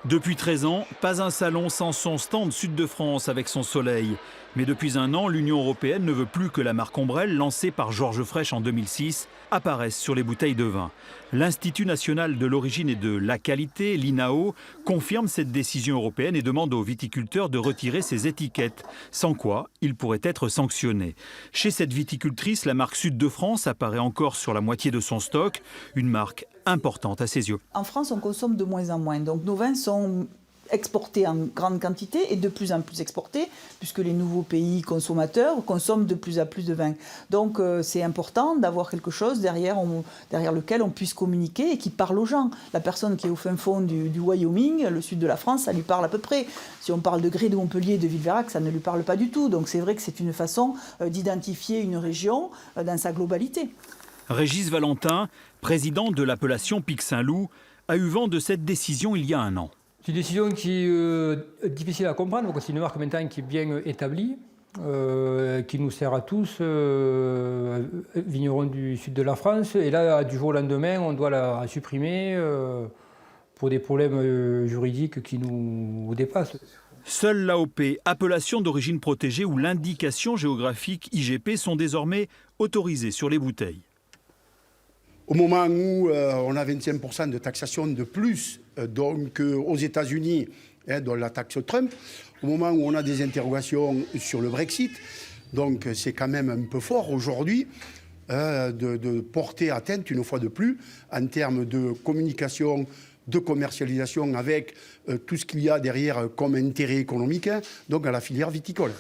Depuis 13 ans, pas un salon sans son stand Sud de France avec son soleil. Mais depuis un an, l'Union européenne ne veut plus que la marque Ombrelle, lancée par Georges Frêche en 2006, apparaisse sur les bouteilles de vin. L'Institut national de l'origine et de la qualité, l'INAO, confirme cette décision européenne et demande aux viticulteurs de retirer ces étiquettes, sans quoi ils pourraient être sanctionnés. Chez cette viticultrice, la marque Sud de France apparaît encore sur la moitié de son stock, une marque importante à ses yeux. En France, on consomme de moins en moins, donc nos vins sont exportés en grande quantité et de plus en plus exportés, puisque les nouveaux pays consommateurs consomment de plus en plus de vin. Donc c'est important d'avoir quelque chose derrière lequel on puisse communiquer et qui parle aux gens. La personne qui est au fin fond du Wyoming, le sud de la France, ça lui parle à peu près. Si on parle de Grès, de Montpellier, de Villeverac, ça ne lui parle pas du tout. Donc c'est vrai que c'est une façon d'identifier une région dans sa globalité. Régis Valentin, président de l'appellation Pic Saint-Loup, a eu vent de cette décision il y a un an. C'est une décision qui est difficile à comprendre, parce que c'est une marque maintenant qui est bien établie, qui nous sert à tous, vignerons du sud de la France. Et là, du jour au lendemain, on doit la supprimer pour des problèmes juridiques qui nous dépassent. Seule l'AOP, appellation d'origine protégée ou l'indication géographique IGP sont désormais autorisées sur les bouteilles. Au moment où on a 25% de taxation de plus aux États-Unis, dans la taxe Trump, au moment où on a des interrogations sur le Brexit, donc c'est quand même un peu fort aujourd'hui de porter atteinte une fois de plus en termes de communication, de commercialisation avec tout ce qu'il y a derrière comme intérêt économique, donc à la filière viticole.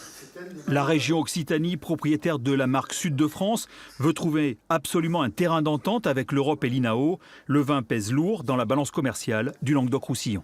La région Occitanie, propriétaire de la marque Sud de France, veut trouver absolument un terrain d'entente avec l'Europe et l'INAO. Le vin pèse lourd dans la balance commerciale du Languedoc-Roussillon.